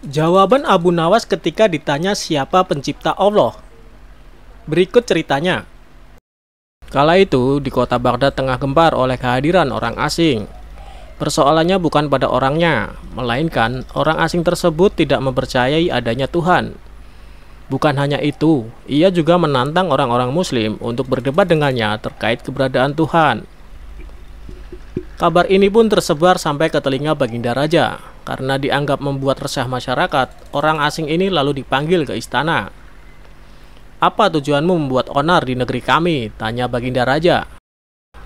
Jawaban Abu Nawas ketika ditanya siapa pencipta Allah. Berikut ceritanya. Kala itu, di kota Baghdad tengah gempar oleh kehadiran orang asing. Persoalannya bukan pada orangnya, melainkan orang asing tersebut tidak mempercayai adanya Tuhan. Bukan hanya itu, ia juga menantang orang-orang Muslim untuk berdebat dengannya terkait keberadaan Tuhan. Kabar ini pun tersebar sampai ke telinga Baginda Raja. Karena dianggap membuat resah masyarakat, orang asing ini lalu dipanggil ke istana. "Apa tujuanmu membuat onar di negeri kami?" tanya Baginda Raja.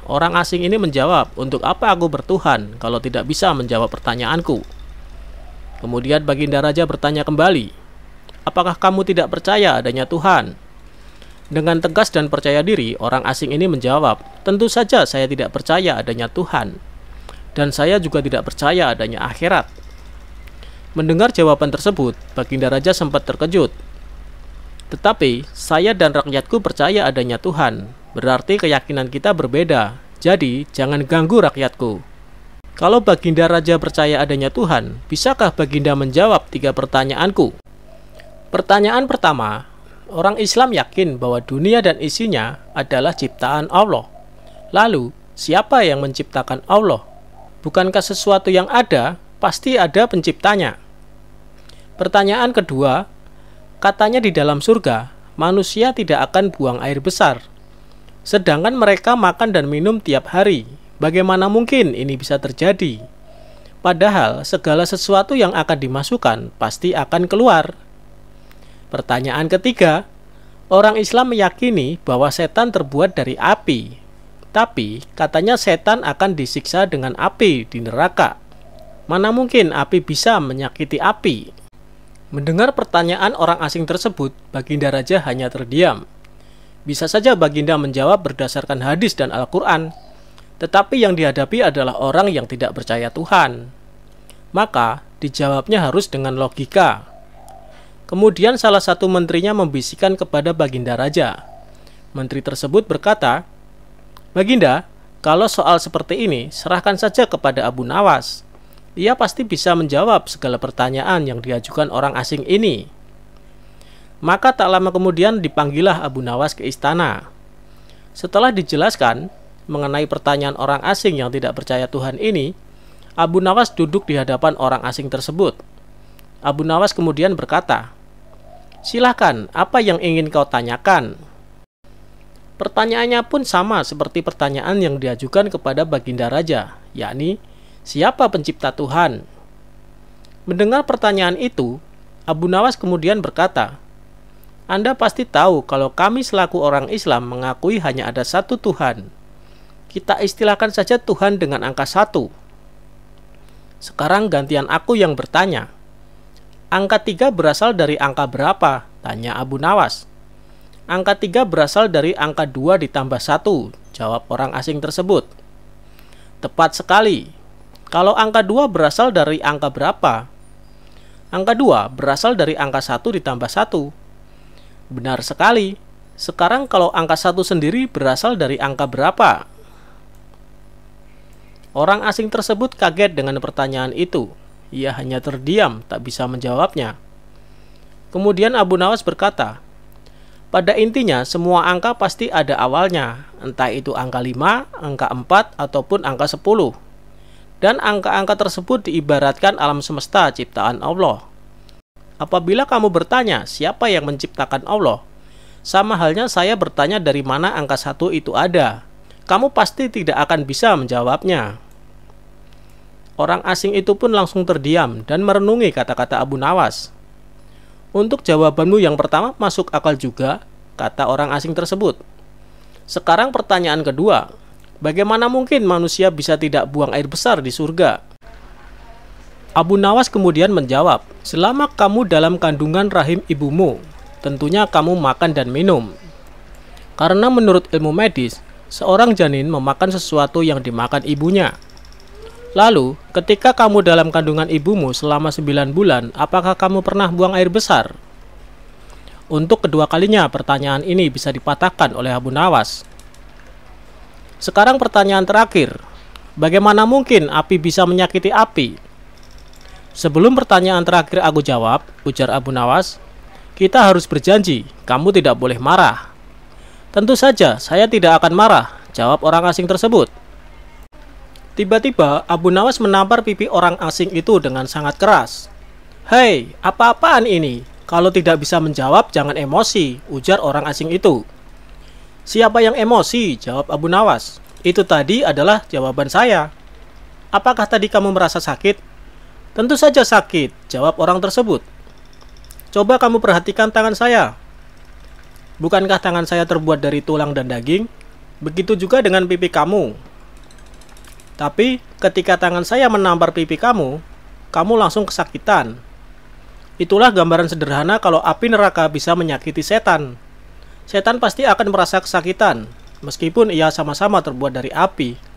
Orang asing ini menjawab, "Untuk apa aku bertuhan kalau tidak bisa menjawab pertanyaanku?" Kemudian Baginda Raja bertanya kembali, "Apakah kamu tidak percaya adanya Tuhan?" Dengan tegas dan percaya diri, orang asing ini menjawab, "Tentu saja saya tidak percaya adanya Tuhan. Dan saya juga tidak percaya adanya akhirat." Mendengar jawaban tersebut, Baginda Raja sempat terkejut. "Tetapi, saya dan rakyatku percaya adanya Tuhan. Berarti keyakinan kita berbeda. Jadi, jangan ganggu rakyatku." Kalau Baginda Raja percaya adanya Tuhan, bisakah Baginda menjawab 3 pertanyaanku? Pertanyaan pertama, orang Islam yakin bahwa dunia dan isinya adalah ciptaan Allah. Lalu, siapa yang menciptakan Allah? Bukankah sesuatu yang ada, pasti ada penciptanya? Pertanyaan kedua, katanya di dalam surga, manusia tidak akan buang air besar. Sedangkan mereka makan dan minum tiap hari. Bagaimana mungkin ini bisa terjadi? Padahal segala sesuatu yang akan dimasukkan pasti akan keluar. Pertanyaan ketiga, orang Islam meyakini bahwa setan terbuat dari api. Tapi katanya setan akan disiksa dengan api di neraka. Mana mungkin api bisa menyakiti api? Mendengar pertanyaan orang asing tersebut, Baginda Raja hanya terdiam. Bisa saja Baginda menjawab berdasarkan hadis dan Al-Quran, tetapi yang dihadapi adalah orang yang tidak percaya Tuhan. Maka, dijawabnya harus dengan logika. Kemudian salah satu menterinya membisikkan kepada Baginda Raja. Menteri tersebut berkata, "Baginda, kalau soal seperti ini, serahkan saja kepada Abu Nawas. Ia pasti bisa menjawab segala pertanyaan yang diajukan orang asing ini." Maka tak lama kemudian dipanggillah Abu Nawas ke istana. Setelah dijelaskan mengenai pertanyaan orang asing yang tidak percaya Tuhan ini, Abu Nawas duduk di hadapan orang asing tersebut. Abu Nawas kemudian berkata, "Silakan, apa yang ingin kau tanyakan?" Pertanyaannya pun sama seperti pertanyaan yang diajukan kepada Baginda Raja, yakni, "Siapa pencipta Tuhan?" Mendengar pertanyaan itu, Abu Nawas kemudian berkata, "Anda pasti tahu kalau kami selaku orang Islam mengakui hanya ada satu Tuhan. Kita istilahkan saja Tuhan dengan angka 1. Sekarang gantian aku yang bertanya. Angka 3 berasal dari angka berapa?" tanya Abu Nawas. "Angka 3 berasal dari angka 2 ditambah 1, jawab orang asing tersebut. "Tepat sekali. Kalau angka 2 berasal dari angka berapa?" "Angka 2 berasal dari angka 1 ditambah 1. "Benar sekali. Sekarang kalau angka 1 sendiri berasal dari angka berapa?" Orang asing tersebut kaget dengan pertanyaan itu. Ia hanya terdiam, tak bisa menjawabnya. Kemudian Abu Nawas berkata, "Pada intinya semua angka pasti ada awalnya, entah itu angka 5, angka 4, ataupun angka 10. Dan angka-angka tersebut diibaratkan alam semesta ciptaan Allah. Apabila kamu bertanya siapa yang menciptakan Allah, sama halnya saya bertanya dari mana angka 1 itu ada. Kamu pasti tidak akan bisa menjawabnya." Orang asing itu pun langsung terdiam dan merenungi kata-kata Abu Nawas. "Untuk jawabanmu yang pertama masuk akal juga," kata orang asing tersebut. "Sekarang pertanyaan kedua, bagaimana mungkin manusia bisa tidak buang air besar di surga?" Abu Nawas kemudian menjawab, "Selama kamu dalam kandungan rahim ibumu, tentunya kamu makan dan minum. Karena menurut ilmu medis, seorang janin memakan sesuatu yang dimakan ibunya. Lalu, ketika kamu dalam kandungan ibumu selama 9 bulan, apakah kamu pernah buang air besar?" Untuk kedua kalinya pertanyaan ini bisa dipatahkan oleh Abu Nawas. Sekarang pertanyaan terakhir, bagaimana mungkin api bisa menyakiti api? Sebelum pertanyaan terakhir aku jawab, ujar Abu Nawas, kita harus berjanji, kamu tidak boleh marah. Tentu saja, saya tidak akan marah, jawab orang asing tersebut. Tiba-tiba, Abu Nawas menampar pipi orang asing itu dengan sangat keras. Hei, apa-apaan ini? Kalau tidak bisa menjawab, jangan emosi, ujar orang asing itu. Siapa yang emosi? Jawab Abu Nawas. Itu tadi adalah jawaban saya. Apakah tadi kamu merasa sakit? Tentu saja sakit, jawab orang tersebut. Coba kamu perhatikan tangan saya. Bukankah tangan saya terbuat dari tulang dan daging? Begitu juga dengan pipi kamu. Tapi ketika tangan saya menampar pipi kamu, kamu langsung kesakitan. Itulah gambaran sederhana kalau api neraka bisa menyakiti setan. Setan pasti akan merasa kesakitan, meskipun ia sama-sama terbuat dari api.